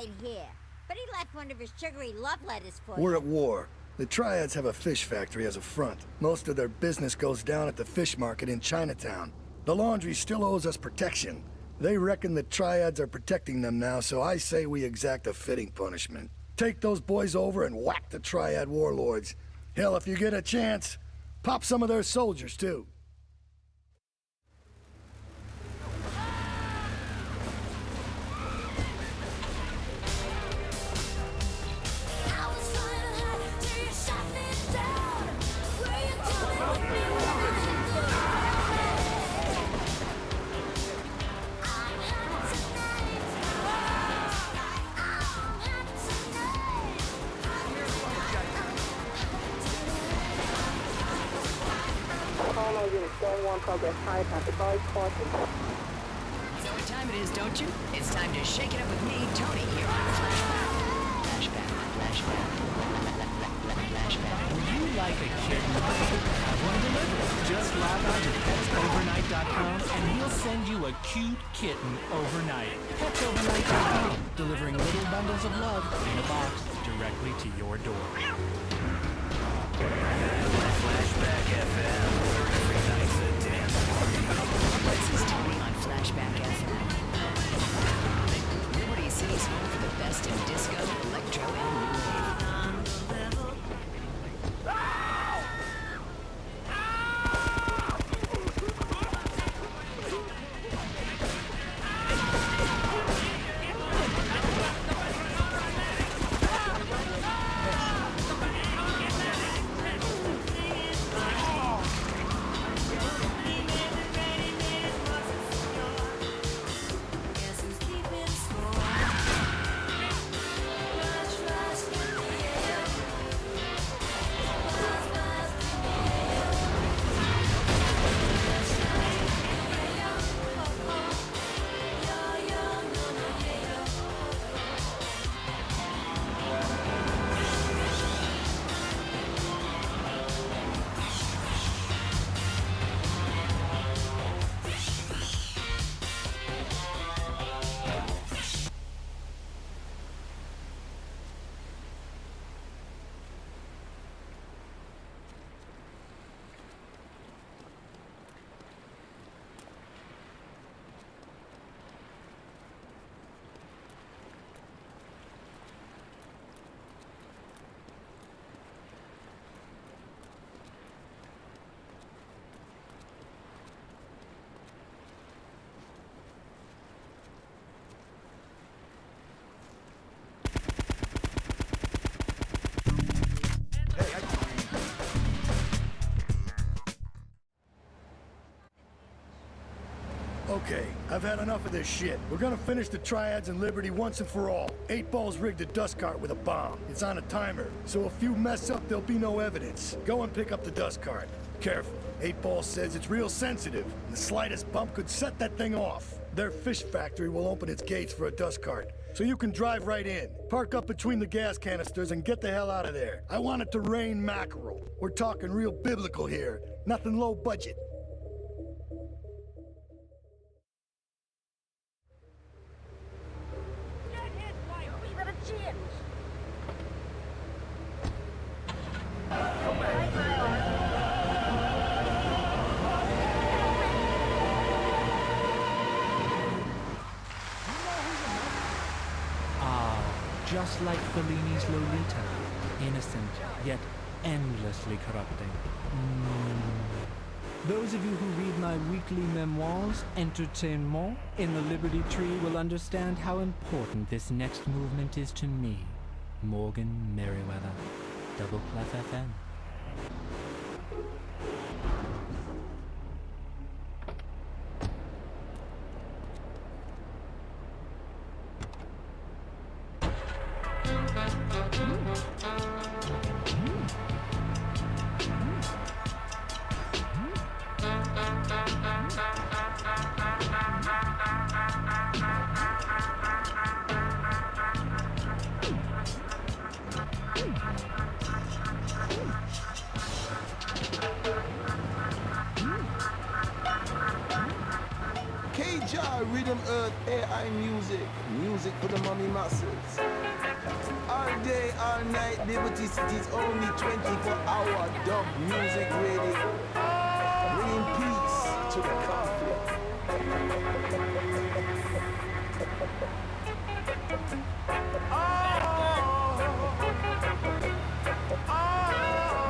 ain't here, but he left one of his sugary love letters for We're you. at war. The Triads have a fish factory as a front. Most of their business goes down at the fish market in Chinatown. The laundry still owes us protection. They reckon the Triads are protecting them now, so I say we exact a fitting punishment. Take those boys over and whack the Triad warlords. Hell, if you get a chance, pop some of their soldiers, too. Progress high at the guard quarters. Know what time it is, don't you? It's time to shake it up with me, Tony, here on Flashback. Flashback. Would you like a kitten? Have one delivered. Just log on to petsovernight.com and he'll send you a cute kitten overnight. Petsovernight.com, delivering little bundles of love in a box directly to your door. Flashback FM. This is Tony on Flashback FM. Liberty City's home for the best in disco, electro, and new wave. Okay, I've had enough of this shit. We're gonna finish the Triads and Liberty once and for all. 8 Ball's rigged a dust cart with a bomb. It's on a timer, so if you mess up, there'll be no evidence. Go and pick up the dust cart. Careful. 8 Ball says it's real sensitive. The slightest bump could set that thing off. Their fish factory will open its gates for a dust cart, so you can drive right in. Park up between the gas canisters and get the hell out of there. I want it to rain mackerel. We're talking real biblical here, nothing low budget. Just like Fellini's Lolita, innocent yet endlessly corrupting. Those of you who read my weekly memoirs, Entertainment, in the Liberty Tree will understand how important this next movement is to me, Morgan Merriweather, Double Clef FM. Premium Earth AI music. Music for the mommy masses. All day, all night, Liberty City's only 24-hour dub music radio. Bringing peace to the conflict.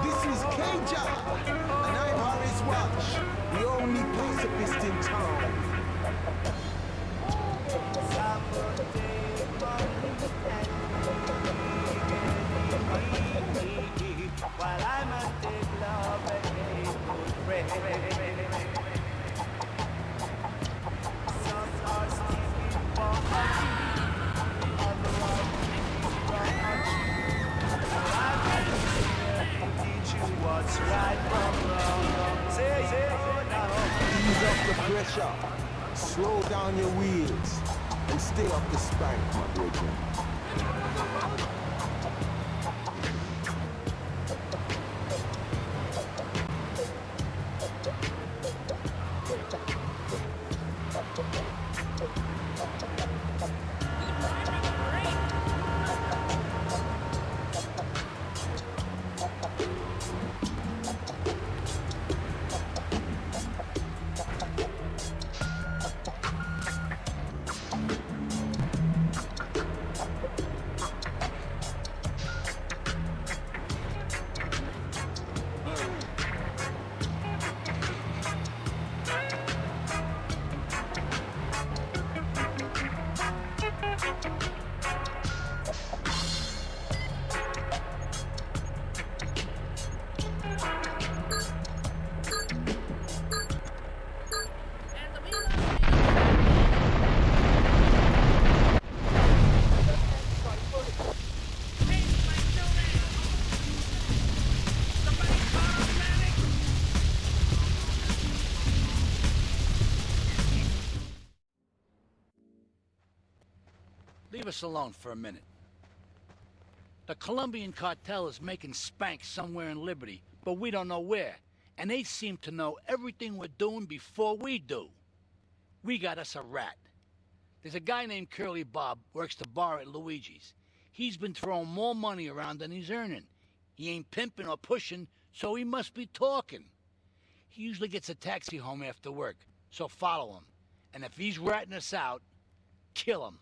This is K-Ja, and I'm Harris Watch, the only pacifist in town. While I'm a big love some are sleeping for teach you what's right from wrong. Say now. Ease up the pressure, slow down your wheels, and stay up the spank, my brethren. Leave us alone for a minute. The Colombian cartel is making spank somewhere in Liberty, but we don't know where. And they seem to know everything we're doing before we do. We got us a rat. There's a guy named Curly Bob, works the bar at Luigi's. He's been throwing more money around than he's earning. He ain't pimping or pushing, so he must be talking. He usually gets a taxi home after work, so follow him. And if he's ratting us out, kill him.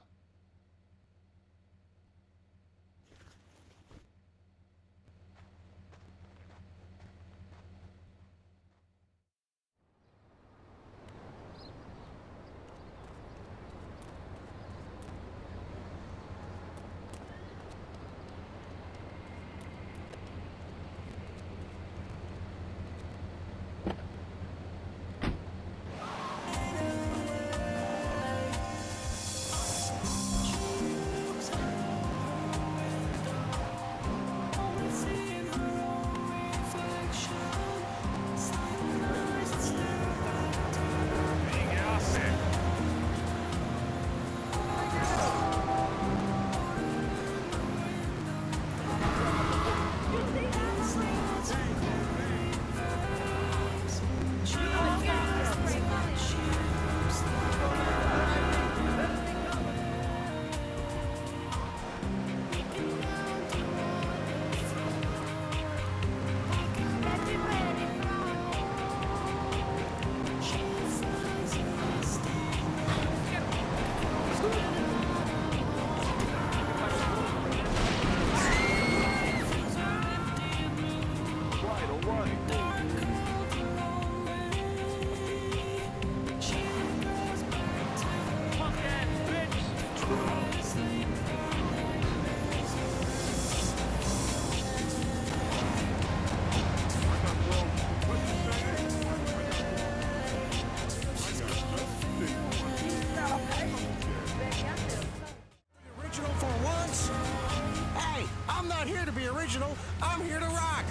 I'm here to rock.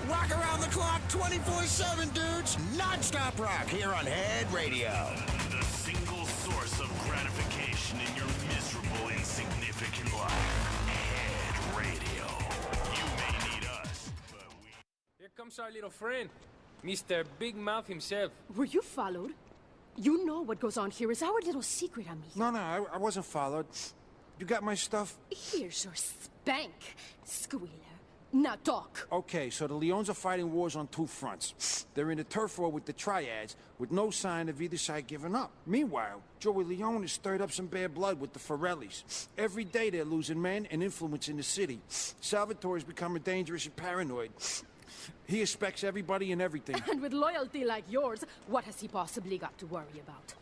Rock around the clock, 24/7, dudes. Non-stop rock here on Head Radio. The single source of gratification in your miserable, insignificant life. Head Radio. You may need us, but we... Here comes our little friend, Mr. Big Mouth himself. Were you followed? You know what goes on here is our little secret, amigo. No, I wasn't followed. You got my stuff? Here's your spank, squealer. Now talk. Okay, so the Leons are fighting wars on two fronts. They're in a turf war with the Triads, with no sign of either side giving up. Meanwhile, Joey Leone has stirred up some bad blood with the Forellis. Every day they're losing men and influence in the city. Salvatore's becoming dangerous and paranoid. He expects everybody and everything. And with loyalty like yours, what has he possibly got to worry about?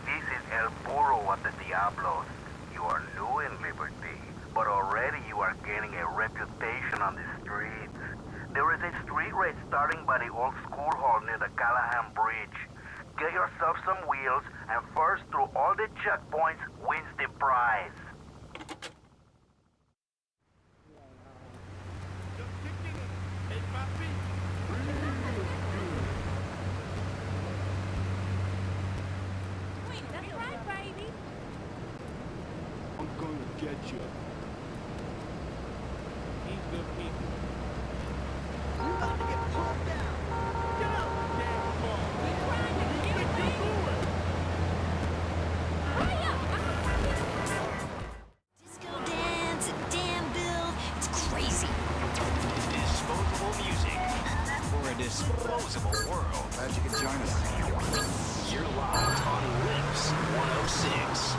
This is El Burro of the Diablos. You are new in Liberty, but already you are gaining a reputation on the streets. There is a street race starting by the old school hall near the Callahan Bridge. Get yourself some wheels, and first through all the checkpoints wins the prize. That's right, baby. I'm gonna get you. He's good people. You're about to get pulled down. Get out the damn car. We're trying to get away. Hurry up! Disco dance, a damn build. It's crazy. Disposable music for a disposable world. Glad you could join us. You're locked on Lips 106.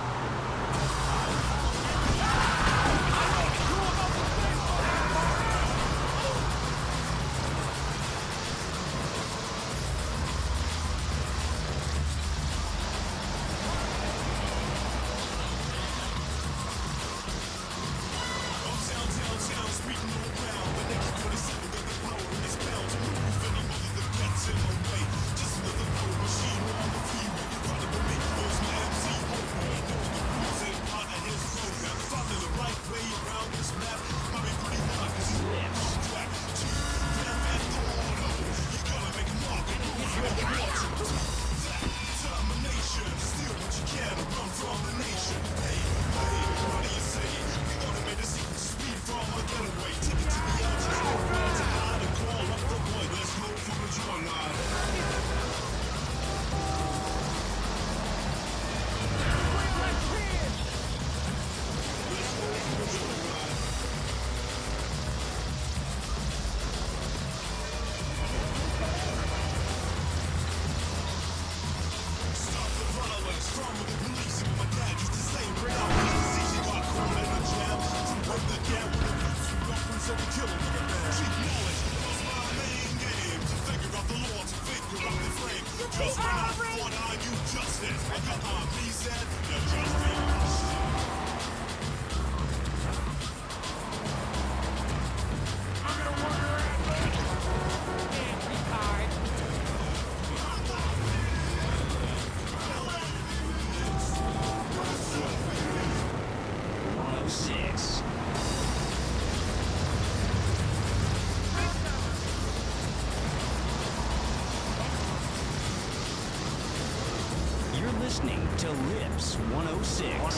Listening to Lips 106.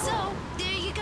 So, there you go.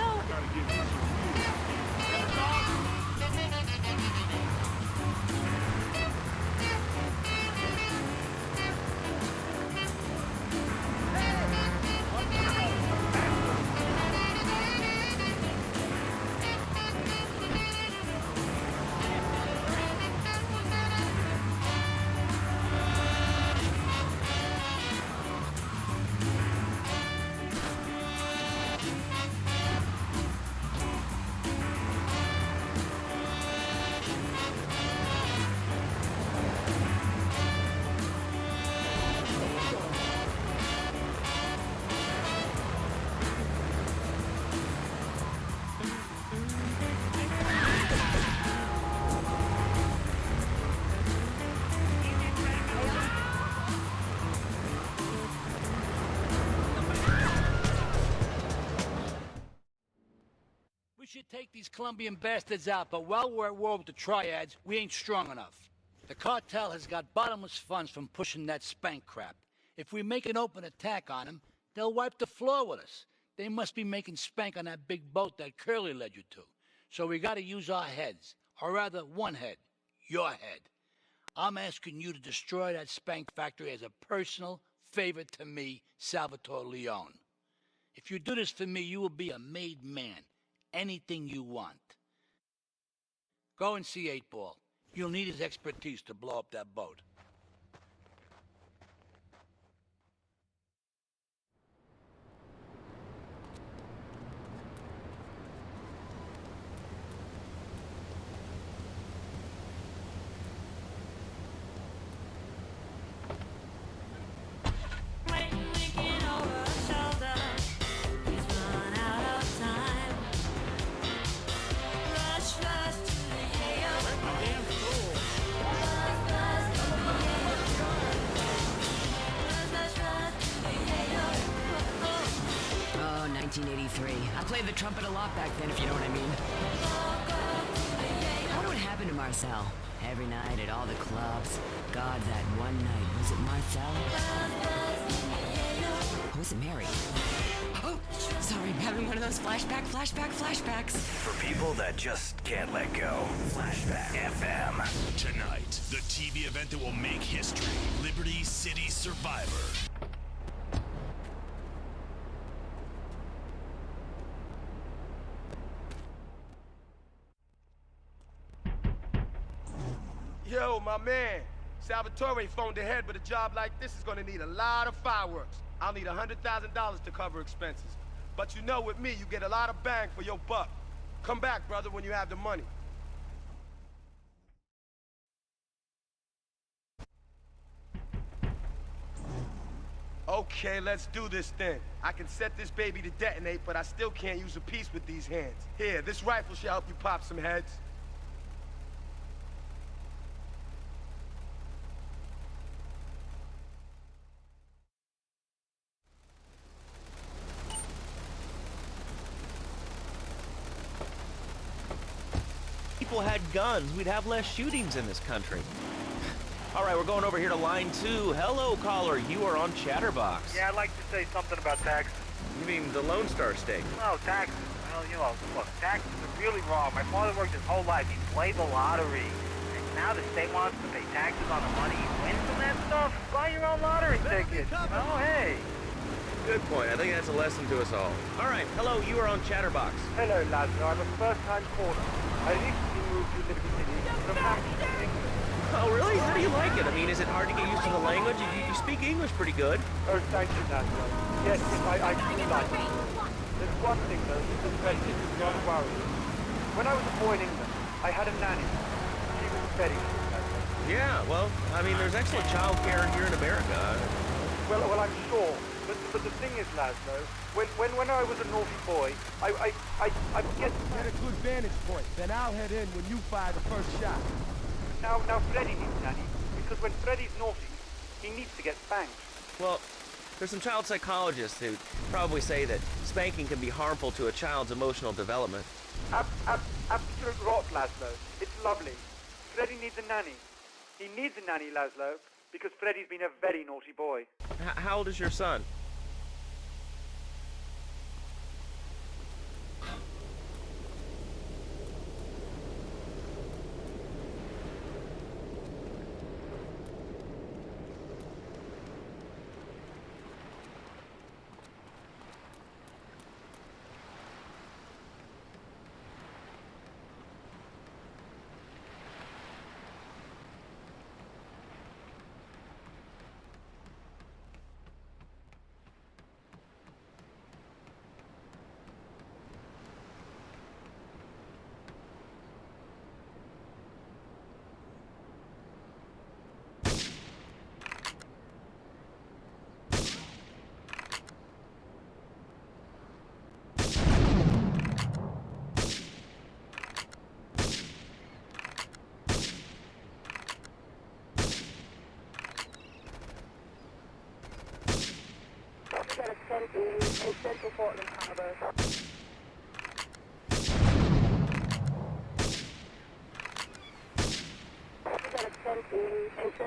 these Colombian bastards out, but while we're at war with the triads, we ain't strong enough. The cartel has got bottomless funds from pushing that spank crap. If we make an open attack on them, they'll wipe the floor with us. They must be making spank on that big boat that Curly led you to. So we gotta use our heads, or rather one head, your head. I'm asking you to destroy that spank factory as a personal favor to me, Salvatore Leone. If you do this for me, you will be a made man. Anything you want. Go and see 8-Ball. You'll need his expertise to blow up that boat. Oh, 1983. I played the trumpet a lot back then, if you know what I mean. I wonder what happened to Marcel. Every night at all the clubs. God, that one night. Was it Marcel? Or was it Mary? Oh, sorry, I'm having one of those flashbacks. For people that just can't let go. Flashback FM. Tonight, the TV event that will make history. Liberty City Survivor. Yo, my man. Salvatore phoned ahead, but a job like this is gonna need a lot of fireworks. I'll need $100,000 to cover expenses. But you know, with me, you get a lot of bang for your buck. Come back, brother, when you have the money. Okay, let's do this then. I can set this baby to detonate, but I still can't use a piece with these hands. Here, this rifle should help you pop some heads. People had guns, we'd have less shootings in this country. All right, we're going over here to line 2. Hello, caller. You are on Chatterbox. Yeah, I'd like to say something about taxes. You mean the Lone Star State? No, taxes. Well, you know, look, taxes are really wrong. My father worked his whole life. He played the lottery. And now the state wants to pay taxes on the money he wins from that stuff. Buy your own lottery ticket. Oh, hey. Good point. I think that's a lesson to us all. All right, hello. You are on Chatterbox. Hello, Lazlo. I'm a first-time caller. I recently moved to Liberty City from Hampshire, England. Oh, really? How do you like it? I mean, is it hard to get used to the language? You speak English pretty good. Oh, thank you, Lazlo. Yes, I really like it. There's one thing, though, that's offensive. Don't worry. When I was a boy in England, I had a nanny. She was very good, Lazlo. Yeah, well, I mean, there's excellent child care here in America. Well, I'm sure. But the thing is, Lazlo, when I was a naughty boy, I guess... Get a good vantage point, then I'll head in when you fire the first shot. Now Freddy needs nanny, because when Freddy's naughty, he needs to get spanked. Well, there's some child psychologists who probably say that spanking can be harmful to a child's emotional development. Absolute rot, Lazlo. It's lovely. Freddy needs a nanny. He needs a nanny, Lazlo, because Freddy's been a very naughty boy. How old is your son?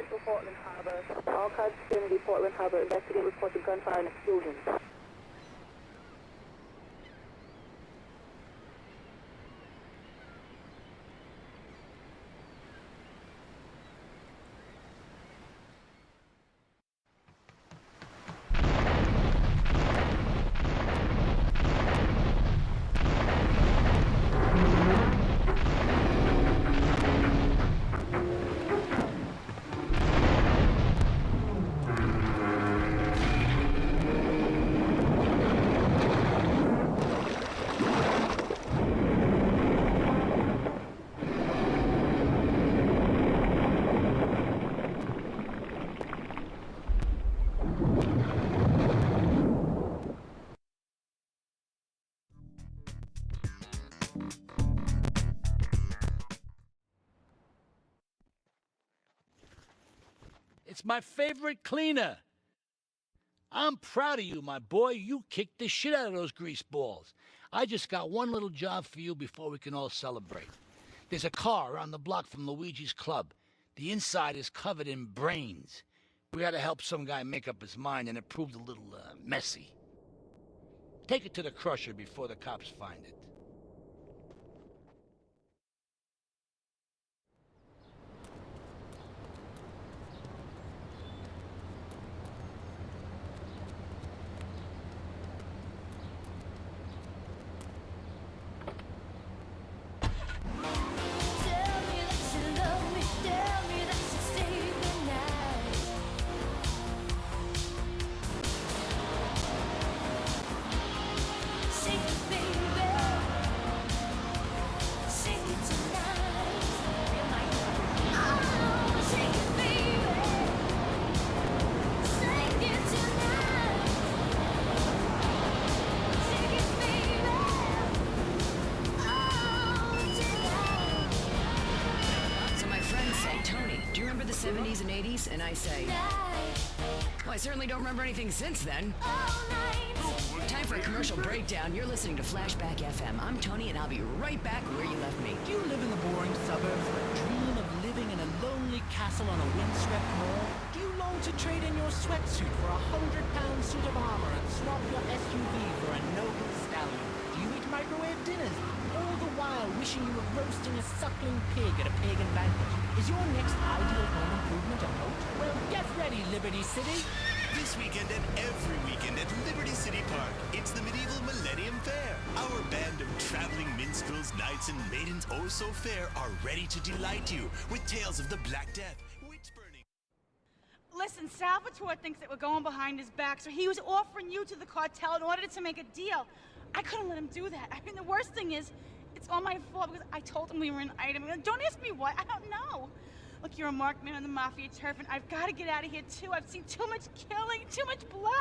Central Portland Harbour. All cars vicinity Portland Harbour. Investigate reported gunfire and explosions. It's my favorite cleaner. I'm proud of you, my boy. You kicked the shit out of those grease balls. I just got one little job for you before we can all celebrate. There's a car around the block from Luigi's club. The inside is covered in brains. We had to help some guy make up his mind, and it proved a little messy. Take it to the crusher before the cops find it. The 70s and 80s, and I say, well, I certainly don't remember anything since then. Time for a commercial breakdown. You're listening to Flashback FM. I'm Tony, and I'll be right back where you left me. Do you live in the boring suburbs but dream of living in a lonely castle on a windswept moor? Do you long to trade in your sweatsuit for a 100-pound suit of armor and swap your SUV for a noble stallion? Do you eat microwave dinners, all the while wishing you were roasting a suckling pig at a pagan banquet? Is your next ideal home improvement a moat? Well, get ready, Liberty City. This weekend and every weekend at Liberty City Park, it's the medieval Millennium Fair. Our band of traveling minstrels, knights, and maidens oh so fair are ready to delight you with tales of the Black Death, witch-burning. Listen, Salvatore thinks that we're going behind his back, so he was offering you to the cartel in order to make a deal. I couldn't let him do that. I mean, the worst thing is, it's all my fault because I told him we were an item. Don't ask me why. I don't know. Look, you're a marked man on the Mafia turf, and I've got to get out of here, too. I've seen too much killing, too much blood.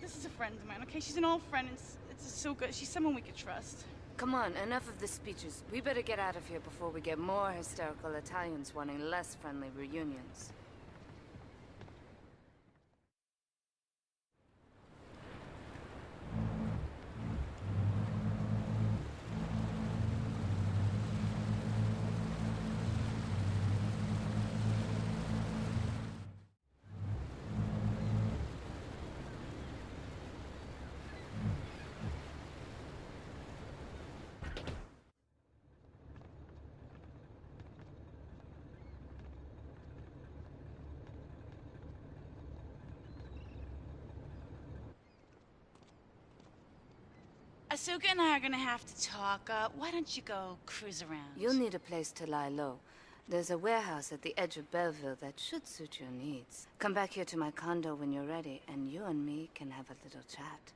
This is a friend of mine, okay? She's an old friend, and it's so good. She's someone we could trust. Come on, enough of the speeches. We better get out of here before we get more hysterical Italians wanting less friendly reunions. Asuka and I are gonna have to talk. Why don't you go cruise around? You'll need a place to lie low. There's a warehouse at the edge of Belleville that should suit your needs. Come back here to my condo when you're ready, and you and me can have a little chat.